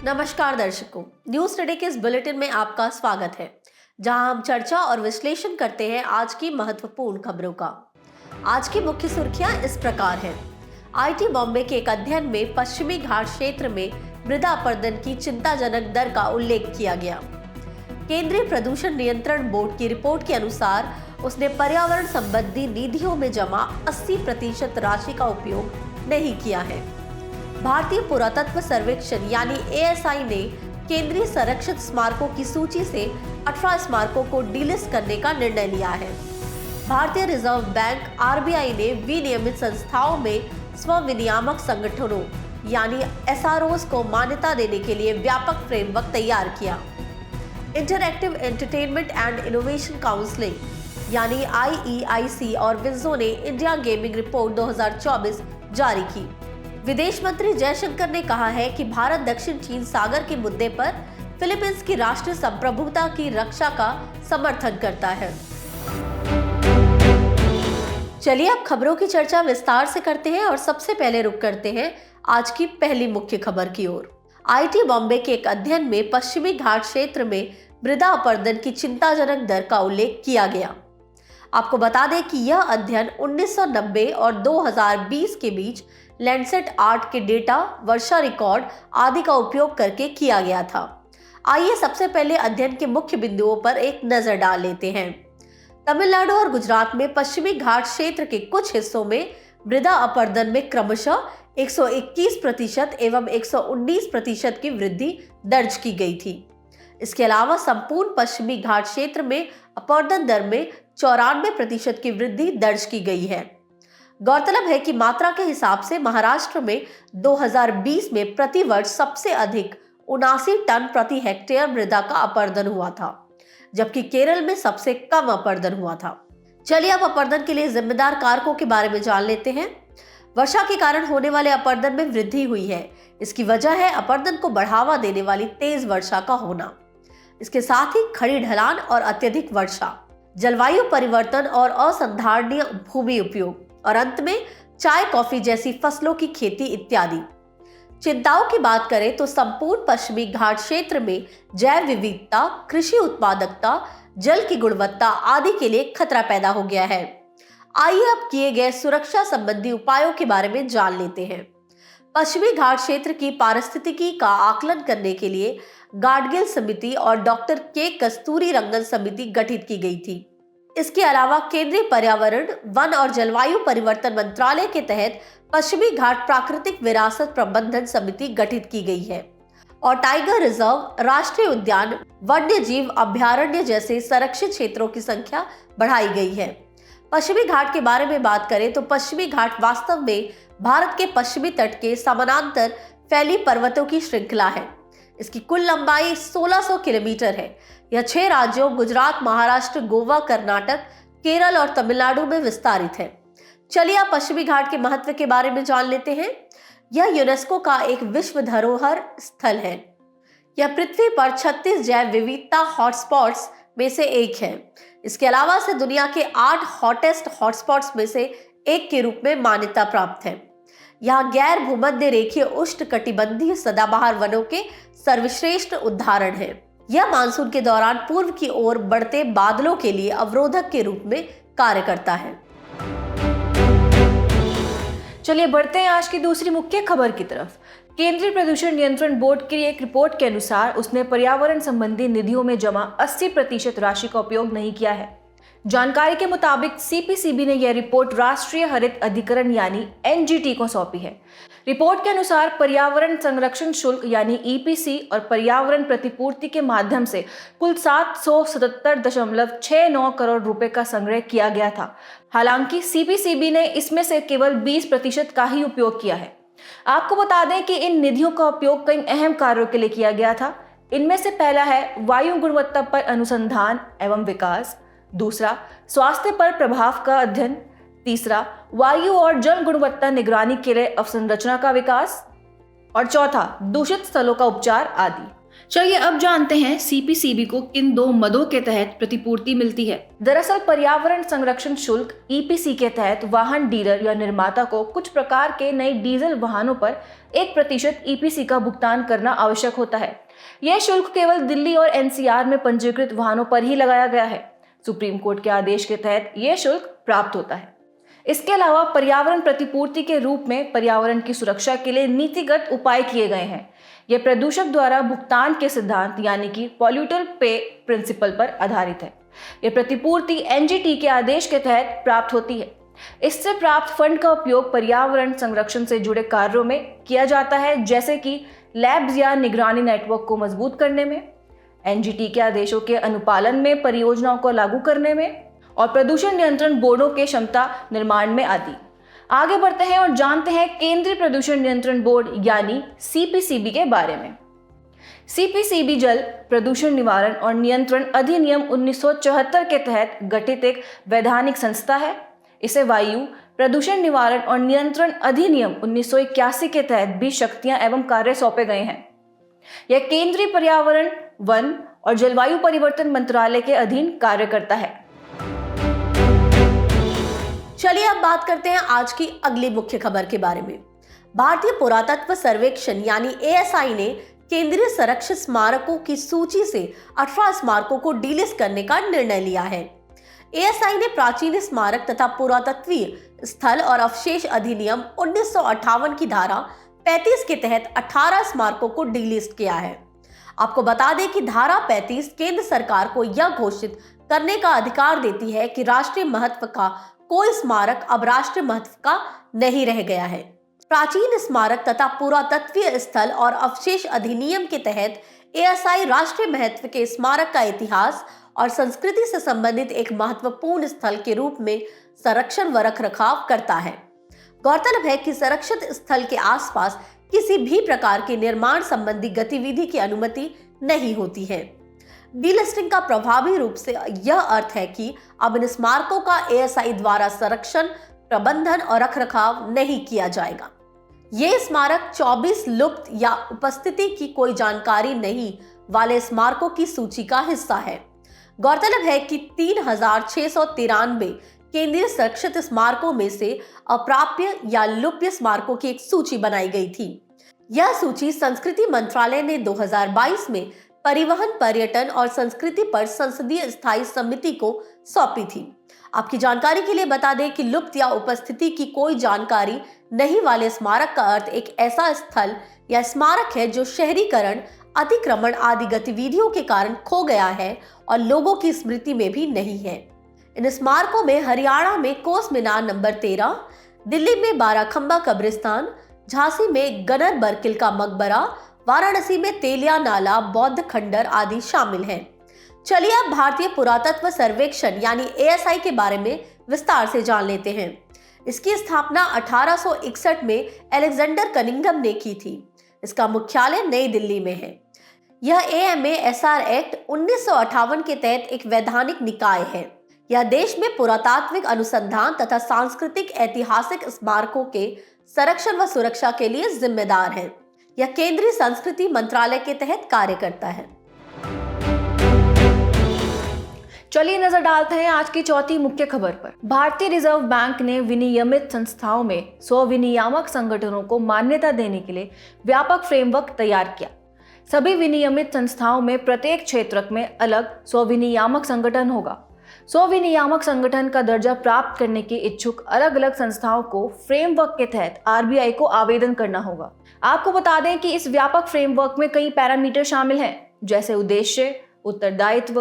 नमस्कार दर्शकों, news today के इस बुलेटिन में आपका स्वागत है, जहां हम चर्चा और विश्लेषण करते हैं आज की महत्वपूर्ण खबरों का। आज की मुख्य सुर्खियां इस प्रकार हैं। आईटी बॉम्बे के एक अध्ययन में पश्चिमी घाट क्षेत्र में मृदा अपरदन की चिंताजनक दर का उल्लेख किया गया। केंद्रीय प्रदूषण नियंत्रण बोर्ड की रिपोर्ट के अनुसार उसने पर्यावरण संबंधी निधियों में जमा 80% राशि का उपयोग नहीं किया है। भारतीय पुरातत्व सर्वेक्षण यानी ASI ने केंद्रीय संरक्षित स्मारकों की सूची से 18 स्मारकों को डिलिस्ट करने का निर्णय लिया है। भारतीय रिजर्व बैंक RBI ने विनियमित संस्थाओं में स्वविनियामक संगठनों यानी SROs को मान्यता देने के लिए व्यापक फ्रेमवर्क तैयार किया। Interactive entertainment and innovation counselling यानी IEIC और विंजो ने इंडिया गेमिंग रिपोर्ट 2024 जारी की। विदेश मंत्री जयशंकर ने कहा है कि भारत दक्षिण चीन सागर के मुद्दे पर फिलीपींस की राष्ट्रीय संप्रभुता की रक्षा का समर्थन करता है। चलिए अब खबरों की चर्चा विस्तार से करते हैं और सबसे पहले रुक करते हैं आज की पहली मुख्य खबर की ओर। आईटी बॉम्बे के एक अध्ययन में पश्चिमी घाट क्षेत्र में मृदा अपरदन की चिंताजनक दर का उल्लेख किया गया। आपको बता दें कि यह अध्ययन 1990 और 2020 के बीच लैंडसेट आर्ट के डेटा, वर्षा रिकॉर्ड आदि का उपयोग करके किया गया था। आइए सबसे पहले अध्ययन के मुख्य बिंदुओं पर एक नजर डाल लेते हैं। तमिलनाडु और गुजरात में पश्चिमी घाट क्षेत्र के कुछ हिस्सों में मृदा अपरदन में क्रमशः 121% एवं 119% की वृद्धि दर्ज की गई थी। इसके अलावा संपूर्ण पश्चिमी घाट क्षेत्र में अपरदन दर में 94% की वृद्धि दर्ज की गई है। गौरतलब है कि मात्रा के हिसाब से महाराष्ट्र में 2020 में प्रति वर्ष सबसे अधिक 79 टन प्रति हेक्टेयर मृदा का अपरदन हुआ था, जबकि केरल में सबसे कम अपरदन हुआ था। चलिए अब अपरदन के लिए जिम्मेदार कारकों के बारे में जान लेते हैं। वर्षा के कारण होने वाले अपरदन में वृद्धि हुई है। इसकी वजह है अपरदन को बढ़ावा देने वाली तेज वर्षा का होना। इसके साथ ही खड़ी ढलान और अत्यधिक वर्षा, जलवायु परिवर्तन और असंधारणीय भूमि उपयोग और अंत में चाय कॉफी जैसी फसलों की खेती इत्यादि। चिंताओं की बात करें तो संपूर्ण पश्चिमी घाट क्षेत्र में जैव विविधता, कृषि उत्पादकता, जल की गुणवत्ता आदि के लिए खतरा पैदा हो गया है। आइए अब किए गए सुरक्षा संबंधी उपायों के बारे में जान लेते हैं। पश्चिमी घाट क्षेत्र की पारिस्थितिकी का आकलन करने के लिए गाडगिल समिति और डॉक्टर के कस्तूरी रंगन समिति गठित की गई थी। इसके अलावा केंद्रीय पर्यावरण, वन और जलवायु परिवर्तन मंत्रालय के तहत पश्चिमी घाट प्राकृतिक विरासत प्रबंधन समिति गठित की गई है और टाइगर रिजर्व, राष्ट्रीय उद्यान, वन्य जीव अभयारण्य जैसे संरक्षित क्षेत्रों की संख्या बढ़ाई गई है। पश्चिमी घाट के बारे में बात करें तो पश्चिमी घाट वास्तव में भारत के पश्चिमी तट के समानांतर फैली पर्वतों की श्रृंखला है। इसकी कुल लंबाई 1600 किलोमीटर है। यह 6 राज्यों गुजरात, महाराष्ट्र, गोवा, कर्नाटक, केरल और तमिलनाडु में विस्तारित है। चलिए आप पश्चिमी घाट के महत्व के बारे में जान लेते हैं। यह यूनेस्को का एक विश्व धरोहर स्थल है। यह पृथ्वी पर 36 जैव विविधता हॉटस्पॉट्स में से एक है। इसके अलावा से दुनिया के 8 हॉटेस्ट हॉटस्पॉट्स में से एक के रूप में मान्यता प्राप्त है। यहाँ गैर भूमध्य रेखीय उष्णकटिबंधीय सदाबहार वनों के सर्वश्रेष्ठ उदाहरण है। यह मानसून के दौरान पूर्व की ओर बढ़ते बादलों के लिए अवरोधक के रूप में कार्य करता है। चलिए बढ़ते हैं आज की दूसरी मुख्य खबर की तरफ। केंद्रीय प्रदूषण नियंत्रण बोर्ड की एक रिपोर्ट के अनुसार उसने पर्यावरण संबंधी निधियों में जमा 80% राशि का उपयोग नहीं किया है। जानकारी के मुताबिक CPCB ने यह रिपोर्ट राष्ट्रीय हरित अधिकरण यानी NGT को सौंपी है। रिपोर्ट के अनुसार पर्यावरण संरक्षण शुल्क यानी EPC और पर्यावरण प्रतिपूर्ति के माध्यम से कुल 777.69 करोड़ रुपए का संग्रह किया गया था। हालांकि CPCB ने इसमें से केवल 20% का ही उपयोग किया है। आपको बता दें कि इन निधियों का उपयोग कई अहम कार्यों के लिए किया गया था। इनमें से पहला है वायु गुणवत्ता पर अनुसंधान एवं विकास, दूसरा स्वास्थ्य पर प्रभाव का अध्ययन, तीसरा वायु और जल गुणवत्ता निगरानी के लिए अवसंरचना का विकास और चौथा दूषित स्थलों का उपचार आदि। चलिए अब जानते हैं सीपीसीबी को किन 2 मदों के तहत प्रतिपूर्ति मिलती है। दरअसल पर्यावरण संरक्षण शुल्क ईपीसी के तहत वाहन डीलर या निर्माता को कुछ प्रकार के नए डीजल वाहनों पर 1% ईपीसी का भुगतान करना आवश्यक होता है। यह शुल्क केवल दिल्ली और एनसीआर में पंजीकृत वाहनों पर ही लगाया गया है। सुप्रीम कोर्ट के आदेश के तहत यह शुल्क प्राप्त होता है। इसके अलावा पर्यावरण प्रतिपूर्ति के रूप में पर्यावरण की सुरक्षा के लिए नीतिगत उपाय किए गए हैं। यह प्रदूषक द्वारा भुगतान के सिद्धांत यानी कि पॉल्यूटर पे प्रिंसिपल पर आधारित है। यह प्रतिपूर्ति एनजीटी के आदेश के तहत प्राप्त होती है। इससे प्राप्त फंड का उपयोग पर्यावरण संरक्षण से जुड़े कार्यों में किया जाता है, जैसे कि लैब्स या निगरानी नेटवर्क को मजबूत करने में, एनजीटी के आदेशों के अनुपालन में, परियोजनाओं को लागू करने में और प्रदूषण नियंत्रण बोर्डों के क्षमता निर्माण में आदि। आगे बढ़ते हैं और जानते हैं केंद्रीय प्रदूषण नियंत्रण बोर्ड यानी सीपीसीबी के बारे में। सीपीसीबी जल प्रदूषण निवारण और नियंत्रण अधिनियम 1974 के तहत गठित एक वैधानिक संस्था है। इसे वायु प्रदूषण निवारण और नियंत्रण अधिनियम 1981 के तहत भी शक्तियां एवं कार्य सौंपे गए हैं। यह केंद्रीय पर्यावरण, वन और जलवायु परिवर्तन मंत्रालय के अधीन कार्य करता है। चलिए अब बात करते हैं आज की अगली मुख्य खबर के बारे में। भारतीय पुरातत्व सर्वेक्षण यानी एएसआई ने केंद्रीय संरक्षित स्मारकों की सूची से 18 स्मारकों को डीलिस्ट करने का निर्णय लिया है। एएसआई ने प्राचीन स्मारक तथा पुरातत्वीय स्थल और अवशेष अधिनियम 1958 की धारा 35 के तहत 18 स्मारकों को डीलिस्ट किया है। आपको बता दें कि धारा 35 केंद्र सरकार को यह घोषित करने का अधिकार देती है कि राष्ट्रीय महत्व का कोई स्मारक अब राष्ट्रीय महत्व का नहीं रह गया है। प्राचीन स्मारक तथा पुरातत्वीय स्थल और अवशेष अधिनियम के तहत एएसआई राष्ट्रीय महत्व के स्मारक का इतिहास और संस्कृति से संबंधित एक महत्वपूर्ण स्थल के रूप में संरक्षण व रखरखाव करता है। गौरतलब है कि संरक्षित स्थल के आसपास किसी भी प्रकार के निर्माण संबंधी गतिविधि की अनुमति नहीं होती है। डीलिस्टिंग का प्रभावी रूप से यह अर्थ है कि अब इन स्मारकों का एएसआई द्वारा संरक्षण, प्रबंधन और रखरखाव नहीं किया जाएगा। ये स्मारक 24 लुप्त या उपस्थिति की कोई जानकारी नहीं वाले स्मारकों की सूची का हिस्सा है। गौरतलब है कि 3693 केंद्रीय संरक्षित स्मारकों में से अप्राप्य या लुप्य स्मारकों की एक सूची बनाई गई थी। यह सूची संस्कृति मंत्रालय ने 2022 में परिवहन, पर्यटन और संस्कृति पर संसदीय स्थायी समिति को सौंपी थी। आपकी जानकारी के लिए बता दें कि लुप्त या उपस्थिति की कोई जानकारी नहीं वाले स्मारक का अर्थ एक ऐसा स्थल या स्मारक है जो शहरीकरण, अतिक्रमण आदि गतिविधियों के कारण खो गया है और लोगों की स्मृति में भी नहीं है। इन स्मारकों में हरियाणा में कोस मीनार नंबर 13, दिल्ली में बाराखंबा कब्रिस्तान, झांसी में गनर बरकिल का मकबरा, वाराणसी में तेलिया नाला बौद्ध खंडर आदि शामिल हैं। चलिए अब भारतीय पुरातत्व सर्वेक्षण यानी एएसआई के बारे में विस्तार से जान लेते हैं। इसकी स्थापना 1861 में अलेक्जेंडर कनिंघम ने की थी। इसका मुख्यालय नई दिल्ली में है। यह AMASR एक्ट 1958 के तहत एक वैधानिक निकाय है। यह देश में पुरातात्विक अनुसंधान तथा सांस्कृतिक ऐतिहासिक स्मारकों के संरक्षण व सुरक्षा के लिए जिम्मेदार है। यह केंद्रीय संस्कृति मंत्रालय के तहत कार्य करता है। चलिए नजर डालते हैं आज की चौथी मुख्य खबर पर। भारतीय रिजर्व बैंक ने विनियमित संस्थाओं में स्वविनियामक संगठनों को मान्यता देने के लिए व्यापक फ्रेमवर्क तैयार किया। सभी विनियमित संस्थाओं में प्रत्येक क्षेत्र में अलग स्वविनियामक संगठन होगा। स्वविनियामक संगठन का दर्जा प्राप्त करने के इच्छुक अलग अलग संस्थाओं को फ्रेमवर्क के तहत RBI को आवेदन करना होगा। आपको बता दें कि इस व्यापक फ्रेमवर्क में कई पैरामीटर शामिल हैं, जैसे उद्देश्य, उत्तरदायित्व,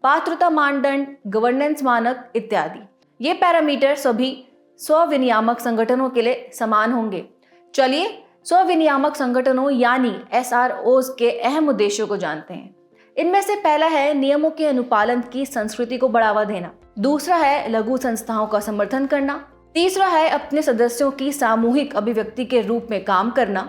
पात्रता मानदंड, गवर्नेंस मानक इत्यादि। ये पैरामीटर सभी स्वविनियामक संगठनों के लिए समान होंगे। चलिए स्वविनियामक संगठनों यानी SROs के अहम उद्देश्यों को जानते हैं। इनमें से पहला है नियमों के अनुपालन की संस्कृति को बढ़ावा देना। दूसरा है लघु संस्थाओं का समर्थन करना। तीसरा है अपने सदस्यों की सामूहिक अभिव्यक्ति के रूप में काम करना।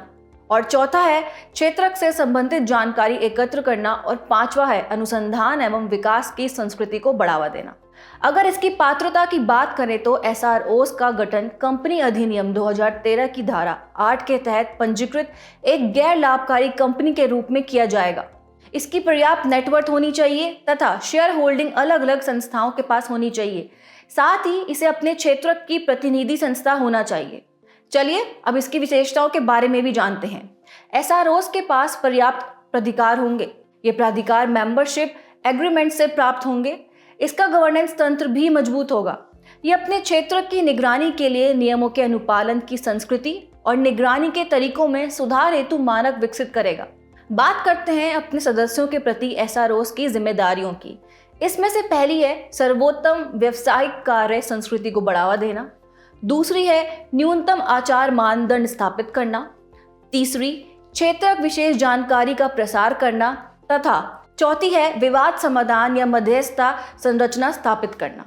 और चौथा है क्षेत्र से संबंधित जानकारी एकत्र करना। और पांचवा है अनुसंधान एवं विकास की संस्कृति को बढ़ावा देना। अगर इसकी पात्रता की बात करें तो SROs का गठन कंपनी अधिनियम 2013 की धारा 8 के तहत पंजीकृत एक गैर लाभकारी कंपनी के रूप में किया जाएगा। इसकी पर्याप्त नेटवर्थ होनी चाहिए तथा शेयर होल्डिंग अलग अलग संस्थाओं के पास होनी चाहिए। साथ ही इसे अपने क्षेत्र की प्रतिनिधि संस्था होना चाहिए। चलिए अब इसकी विशेषताओं के बारे में भी जानते हैं। एसआरओस के पास पर्याप्त प्राधिकार होंगे। ये प्राधिकार मेंबरशिप एग्रीमेंट से प्राप्त होंगे। इसका गवर्नेंस तंत्र भी मजबूत होगा। ये अपने क्षेत्र की निगरानी के लिए नियमों के अनुपालन की संस्कृति और निगरानी के तरीकों में सुधार हेतु मानक विकसित करेगा। बात करते हैं अपने सदस्यों के प्रति एसआरओस की जिम्मेदारियों की। इसमें से पहली है सर्वोत्तम व्यावसायिक कार्य संस्कृति को बढ़ावा देना। दूसरी है न्यूनतम आचार मानदंड स्थापित करना। तीसरी क्षेत्र विशेष जानकारी का प्रसार करना तथा चौथी है विवाद समाधान या मध्यस्थता संरचना स्थापित करना।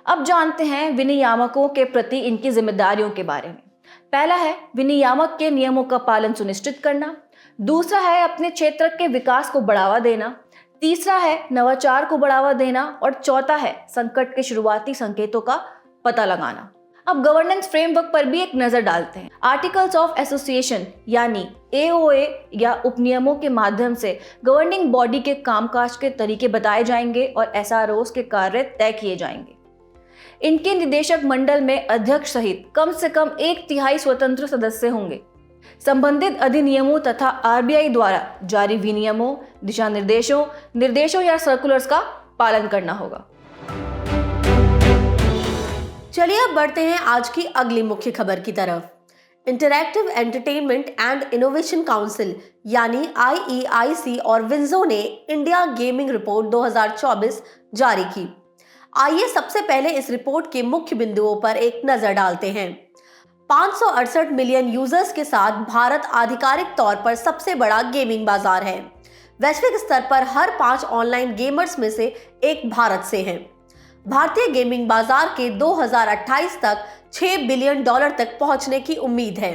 अब जानते हैं विनियामकों के प्रति इनकी जिम्मेदारियों के बारे में। पहला है विनियामक के नियमों का पालन सुनिश्चित करना। दूसरा है अपने क्षेत्र के विकास को बढ़ावा देना। तीसरा है नवाचार को बढ़ावा देना और चौथा है संकट के शुरुआती संकेतों का पता लगाना। अब गवर्नेंस फ्रेमवर्क पर भी एक नजर डालते हैं। आर्टिकल्स ऑफ एसोसिएशन यानी एओए या उपनियमों के माध्यम से गवर्निंग बॉडी के कामकाज के तरीके बताए जाएंगे और एसआरओस के कार्य तय किए जाएंगे। इनके निदेशक मंडल में अध्यक्ष सहित कम से कम 1/3 स्वतंत्र सदस्य होंगे। संबंधित अधिनियमों तथा आरबीआई द्वारा जारी विनियमों, दिशा निर्देशों या सर्कुलर्स का पालन करना होगा। चलिए अब बढ़ते हैं आज की अगली मुख्य खबर की तरफ। Interactive entertainment and innovation council यानी IEIC और विंजो ने इंडिया गेमिंग रिपोर्ट 2024 जारी की। आइए सबसे पहले इस रिपोर्ट के मुख्य बिंदुओं पर एक नजर डालते हैं। 568 मिलियन यूजर्स के साथ भारत आधिकारिक तौर पर सबसे बड़ा गेमिंग बाजार है। वैश्विक स्तर पर हर 5 ऑनलाइन गेमर्स में से एक भारत से हैं। भारतीय गेमिंग बाजार के 2028 तक $6 बिलियन तक पहुंचने की उम्मीद है।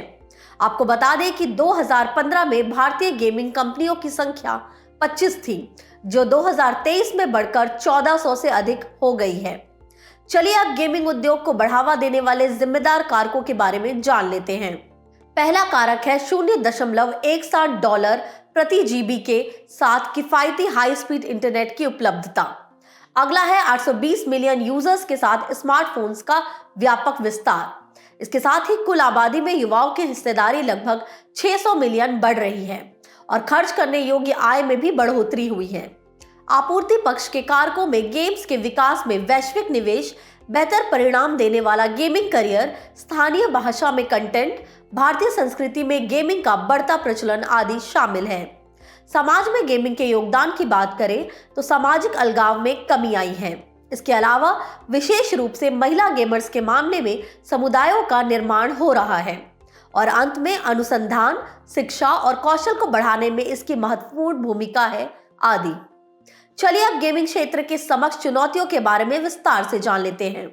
आपको बता दें कि 2015 में भारतीय गेमिंग कंपनियों की संख्या 25 थी, जो 2023 में बढ़कर 1400 से अधिक हो गई है। चलिए अब गेमिंग उद्योग को बढ़ावा देने वाले जिम्मेदार कारकों के बारे में जान लेते हैं। पहला कारक है $0.61 प्रति जीबी के साथ किफायती हाई स्पीड इंटरनेट की उपलब्धता। अगला है 820 मिलियन यूजर्स के साथ स्मार्टफोन्स का व्यापक विस्तार। इसके साथ ही कुल आबादी में युवाओं की हिस्सेदारी लगभग 600 मिलियन बढ़ रही है और खर्च करने योग्य आय में भी बढ़ोतरी हुई है। आपूर्ति पक्ष के कारकों में गेम्स के विकास में वैश्विक निवेश, बेहतर परिणाम देने वाला गेमिंग करियर, स्थानीय भाषा में कंटेंट, भारतीय संस्कृति में गेमिंग का बढ़ता प्रचलन आदि शामिल है। समाज में गेमिंग के योगदान की बात करें तो सामाजिक अलगाव में कमी आई है। इसके अलावा विशेष रूप से महिला गेमर्स के मामले में समुदायों का निर्माण हो रहा है और अंत में अनुसंधान, शिक्षा और कौशल को बढ़ाने में इसकी महत्वपूर्ण भूमिका है आदि। चलिए अब गेमिंग क्षेत्र के समक्ष चुनौतियों के बारे में विस्तार से जान लेते हैं।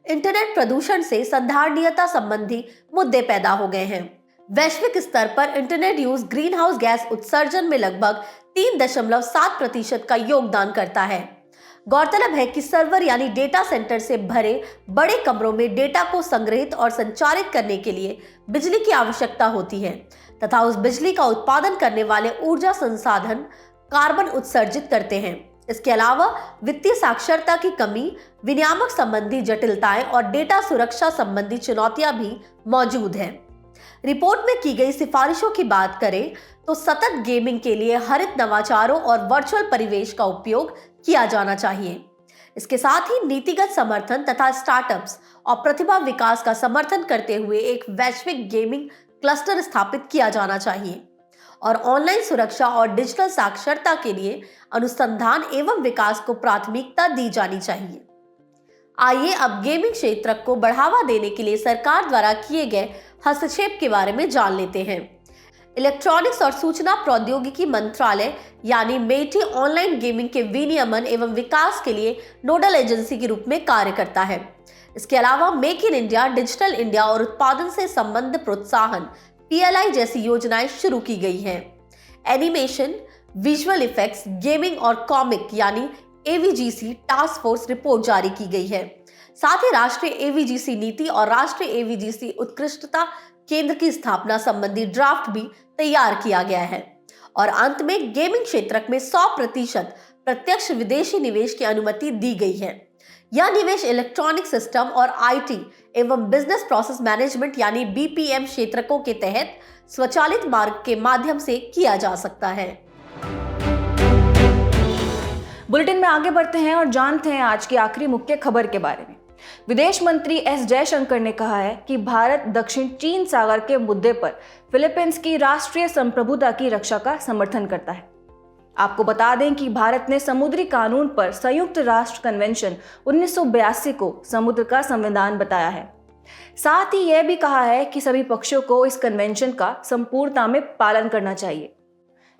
इंटरनेट प्रदूषण से संधारणीयता संबंधी मुद्दे पैदा हो गए हैं। वैश्विक स्तर पर internet use green house gas उत्सर्जन में लगभग 3.7% का योगदान करता है। गौरतलब है कि सर्वर यानी डेटा सेंटर से भरे बड़े कमरों में डेटा को संग्रहित और संचारित करने के लिए बिजली की आवश्यकता होती है तथा उस बिजली का उत्पादन करने वाले ऊर्जा संसाधन कार्बन उत्सर्जित करते हैं। इसके अलावा वित्तीय साक्षरता की कमी, विनियामक संबंधी जटिलताएं और डेटा सुरक्षा संबंधी चुनौतियां भी मौजूद हैं। रिपोर्ट में की गई सिफारिशों की बात करें तो सतत गेमिंग के लिए हरित नवाचारों और वर्चुअल परिवेश का उपयोग किया जाना चाहिए। इसके साथ ही नीतिगत समर्थन तथा स्टार्टअप्स और प्रतिभा विकास का समर्थन करते हुए एक वैश्विक गेमिंग क्लस्टर स्थापित किया जाना चाहिए और ऑनलाइन सुरक्षा और डिजिटल साक्षरता के लिए अनुसंधान एवं विकास को प्राथमिकता दी जानी चाहिए। आइए अब गेमिंग क्षेत्र को बढ़ावा देने के लिए सरकार द्वारा किए गए हस्तक्षेप के बारे में जान लेते हैं। इलेक्ट्रॉनिक्स और सूचना प्रौद्योगिकी मंत्रालय यानी मेटी ऑनलाइन गेमिंग के विनियमन एवं विकास के लिए नोडल एजेंसी के रूप में कार्य करता है। इसके अलावा make in India, digital India और उत्पादन से संबंध प्रोत्साहन PLI जैसी योजनाएं शुरू की गई हैं। एनिमेशन, विजुअल इफेक्ट्स, गेमिंग और कॉमिक यानी AVGC टास्क फोर्स रिपोर्ट जारी की गई है। साथ ही राष्ट्रीय AVGC नीति और राष्ट्रीय AVGC उत्कृष्टता केंद्र की स्थापना संबंधी ड्राफ्ट भी तैयार किया गया है और अंत में गेमिंग क्षेत्र में 100% प्रत्यक्ष विदेशी निवेश की अनुमति दी गई है। यह निवेश इलेक्ट्रॉनिक सिस्टम और आईटी एवं बिजनेस प्रोसेस मैनेजमेंट यानी बीपीएम क्षेत्रकों के तहत स्वचालित मार्ग के माध्यम से किया जा सकता है। बुलेटिन में आगे बढ़ते हैं और जानते हैं आज की आखिरी मुख्य खबर के बारे में। विदेश मंत्री एस जयशंकर ने कहा है कि भारत दक्षिण चीन सागर के मुद्दे पर फिलीपींस की राष्ट्रीय संप्रभुता की रक्षा का समर्थन करता है। आपको बता दें कि भारत ने समुद्री कानून पर संयुक्त राष्ट्र कन्वेंशन 1982 को समुद्र का संविधान बताया है। साथ ही यह भी कहा है कि सभी पक्षों को इस कन्वेंशन का संपूर्णता में पालन करना चाहिए।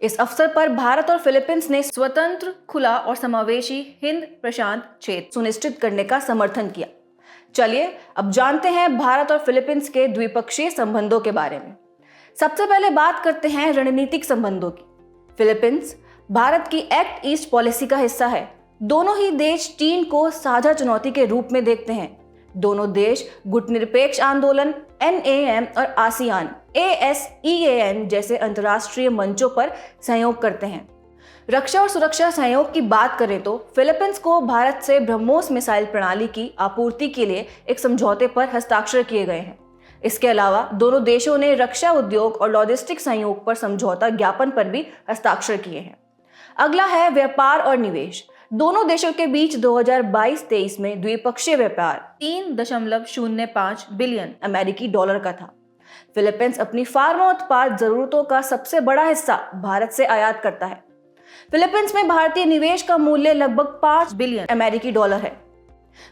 इस अवसर पर भारत और फिलीपींस ने स्वतंत्र, खुला और समावेशी हिंद प्रशांत क्षेत्र सुनिश्चित करने का समर्थन किया। चलिए अब जानते हैं भारत और फिलीपींस के द्विपक्षीय संबंधों के बारे में। सबसे पहले बात करते हैं रणनीतिक संबंधों की। फिलीपींस भारत की एक्ट ईस्ट पॉलिसी का हिस्सा है। दोनों ही देश चीन को साझा चुनौती के रूप में देखते हैं। दोनों देश गुटनिरपेक्ष आंदोलन NAM और आसियान ASEAN जैसे अंतर्राष्ट्रीय मंचों पर सहयोग करते हैं। रक्षा और सुरक्षा सहयोग की बात करें तो फिलीपींस को भारत से ब्रह्मोस मिसाइल प्रणाली की आपूर्ति के लिए एक समझौते पर हस्ताक्षर किए गए हैं। इसके अलावा दोनों देशों ने रक्षा उद्योग और लॉजिस्टिक सहयोग पर समझौता ज्ञापन पर भी हस्ताक्षर किए हैं। अगला है व्यापार और निवेश। दोनों देशों के बीच 2022-23 में द्विपक्षीय व्यापार 3.05 बिलियन अमेरिकी डॉलर का था। फिलीपींस अपनी फार्मा उत्पाद जरूरतों का सबसे बड़ा हिस्सा भारत से आयात करता है। फिलीपींस में भारतीय निवेश का मूल्य लगभग 5 बिलियन अमेरिकी डॉलर है।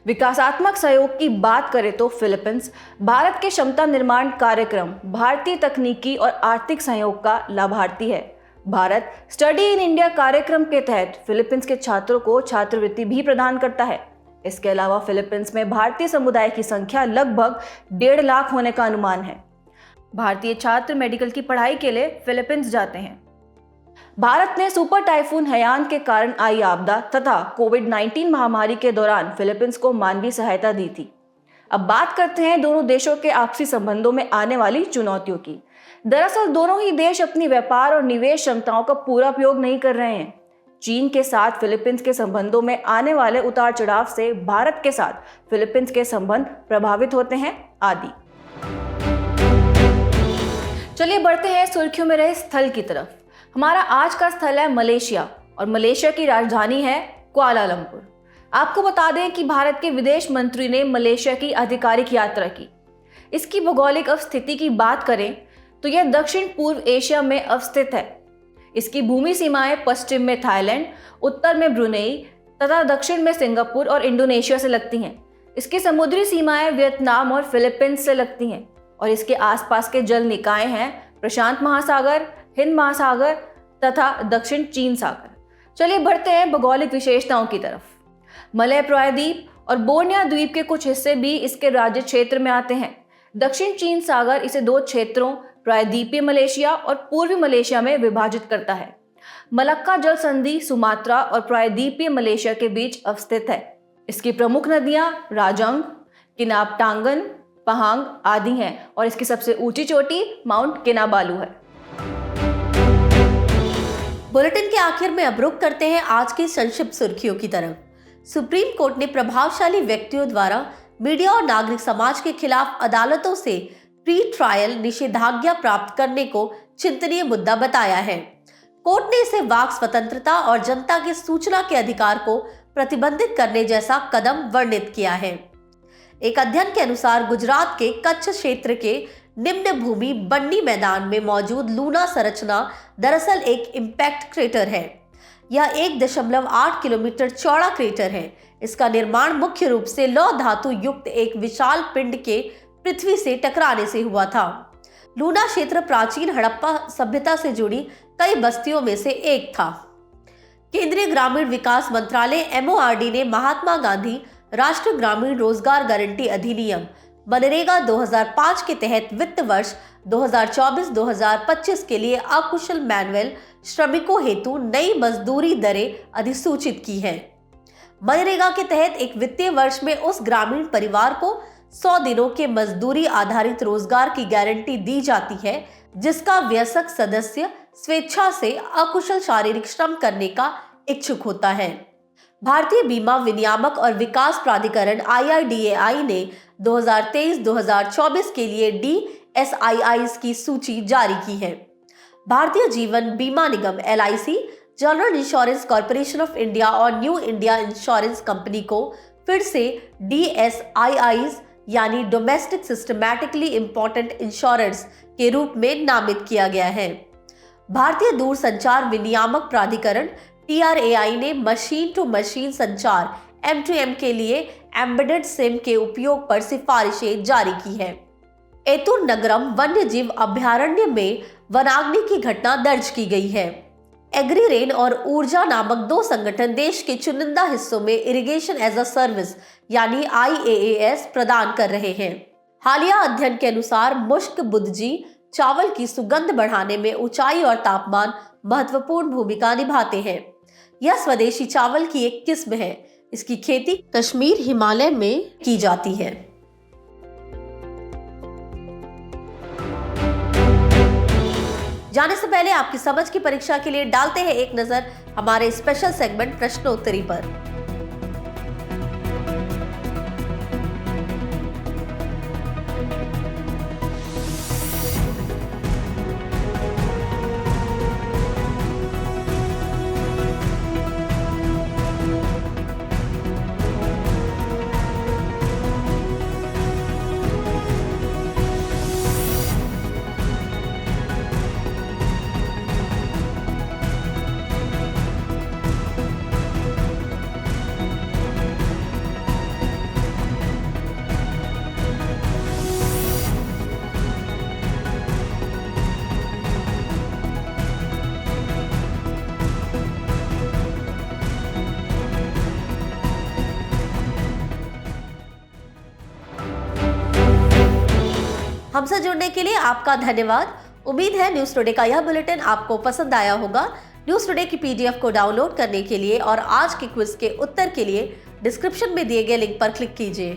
विकासात्मक सहयोग की बात करें तो फिलीपींस भारत के क्षमता निर्माण कार्यक्रम भारतीय तकनीकी और आर्थिक सहयोग का लाभार्थी है। भारत स्टडी इन इंडिया कार्यक्रम के तहत फिलीपींस के छात्रों को छात्रवृत्ति भी प्रदान करता है। इसके अलावा फिलीपींस में भारतीय समुदाय की संख्या लगभग 1.5 लाख होने का अनुमान है। भारतीय छात्र मेडिकल की पढ़ाई के लिए फिलीपींस जाते हैं। भारत ने सुपर टाइफून हयान के कारण आई आपदा तथा कोविड-19 महामारी के दौरान फिलीपींस को मानवीय सहायता दी थी। अब बात करते हैं दोनों देशों के आपसी संबंधों में आने वाली चुनौतियों की। दरअसल दोनों ही देश अपनी व्यापार और निवेश क्षमताओं का पूरा उपयोग नहीं कर रहे हैं। चीन के साथ फिलीपींस के संबंधों में आने वाले उतार चढ़ाव से भारत के साथ फिलीपींस के संबंध प्रभावित होते हैं आदि। चलिए बढ़ते हैं सुर्खियों में रहे स्थल की तरफ। हमारा आज का स्थल है मलेशिया और मलेशिया की राजधानी है कुआलालंपुर। आपको बता दें कि भारत के विदेश मंत्री ने मलेशिया की आधिकारिक यात्रा की। इसकी भौगोलिक अवस्थिति की बात करें तो यह दक्षिण पूर्व एशिया में अवस्थित है। इसकी भूमि सीमाएं पश्चिम में थाईलैंड, उत्तर में ब्रुनेई तथा दक्षिण में सिंगापुर और इंडोनेशिया से लगती हैं। इसकी समुद्री सीमाएं वियतनाम और फिलीपींस से लगती हैं और इसके आसपास के जल निकाय हैं प्रशांत महासागर, हिंद महासागर तथा दक्षिण चीन सागर। चलिए बढ़ते हैं भौगोलिक विशेषताओं की तरफ। मलय प्रायद्वीप और बोर्निया द्वीप के कुछ हिस्से भी इसके राज्य क्षेत्र में आते हैं। दक्षिण चीन सागर इसे 2 क्षेत्रों प्रायद्वीपीय मलेशिया और पूर्वी मलेशिया में विभाजित करता है। मलक्का जल संधि सुमात्रा और प्रायद्वीपीय मलेशिया के बीच अवस्थित है। इसकी प्रमुख नदियां राजंग, किनापटांगन, पहांग आदि हैं और इसकी सबसे ऊंची चोटी माउंट किनाबालू है। बुलेटिन के आखिर में अब रुक करते हैं आज की संक्षिप्त सुर्खियों की तरफ। सुप्रीम कोर्ट ने प्रभावशाली व्यक्तियों द्वारा मीडिया और नागरिक समाज के खिलाफ अदालतों से प्री ट्रायल निषेधाज्ञा प्राप्त करने को चिंतनीय मुद्दा बताया है। कोर्ट ने इसे वाक स्वतंत्रता और जनता के सूचना के अधिकार को प्रतिबंधित करने जैसा कदम वर्णित किया है। एक अध्ययन के अनुसार गुजरात के कच्छ क्षेत्र के निम्न भूमि बन्नी मैदान में मौजूद लूना संरचना दरअसल एक इम्पैक्ट क्रेटर है। यह 1.8 किलोमीटर चौड़ा क्रेटर है। इसका निर्माण मुख्य रूप से लौह धातु युक्त एक विशाल पिंड के पृथ्वी से टकराने से हुआ था। लूना क्षेत्र प्राचीन हड़प्पा सभ्यता से जुड़ी कई बस्तियों में से एक था। केंद्रीय ग्रामीण विकास मंत्रालय MORD ने महात्मा गांधी राष्ट्रीय ग्रामीण रोजगार गारंटी अधिनियम मनरेगा 2005 के तहत वित्त वर्ष 2024-2025 के लिए अकुशल मैनुअल श्रमिकों हेतु नई मजदूरी दरें अधिसूचित की हैं। मनरेगा के तहत एक वित्तीय वर्ष में उस ग्रामीण परिवार को 100 दिनों के मजदूरी आधारित रोजगार की गारंटी दी जाती है जिसका वयस्क सदस्य स्वेच्छा से अकुशल शारीरिक श्रम करने का इच्छुक होता है। भारतीय बीमा विनियामक और विकास प्राधिकरण IRDAI ने 2023-2024 के लिए DSIIs की सूची जारी की है। भारतीय जीवन बीमा निगम LIC, general insurance corporation of India और न्यू इंडिया इंश्योरेंस कंपनी को फिर से DSIIs यानी डोमेस्टिक सिस्टमैटिकली इंपॉर्टेंट इंश्योरेंस के रूप में नामित किया गया है। भारतीय दूरसंचार विनियामक प्राधिकरण TRAI ने मशीन टू मशीन संचार M2M के लिए एम्बेडेड सिम के उपयोग पर सिफारिशें जारी की है। एतुर नगरम वन्य जीव अभयारण्य में वनाग्नि की घटना दर्ज की गई है। एग्रीरेन और ऊर्जा नामक दो संगठन देश के चुनिंदा हिस्सों में इरिगेशन एज अ सर्विस यानी IaaS प्रदान कर रहे हैं। हालिया अध्ययन के अनुसार मुश्क बुदजी चावल की सुगंध बढ़ाने में ऊंचाई और तापमान महत्वपूर्ण भूमिका निभाते हैं। यह स्वदेशी चावल की एक किस्म है। इसकी खेती कश्मीर हिमालय में की जाती है। जाने से पहले आपकी समझ की परीक्षा के लिए डालते हैं एक नजर हमारे स्पेशल सेगमेंट प्रश्नोत्तरी पर। हमसे जुड़ने के लिए आपका धन्यवाद। उम्मीद है न्यूज टुडे का यह बुलेटिन आपको पसंद आया होगा। न्यूज टुडे की PDF को डाउनलोड करने के लिए और आज के क्विज के उत्तर के लिए डिस्क्रिप्शन में दिए गए लिंक पर क्लिक कीजिए।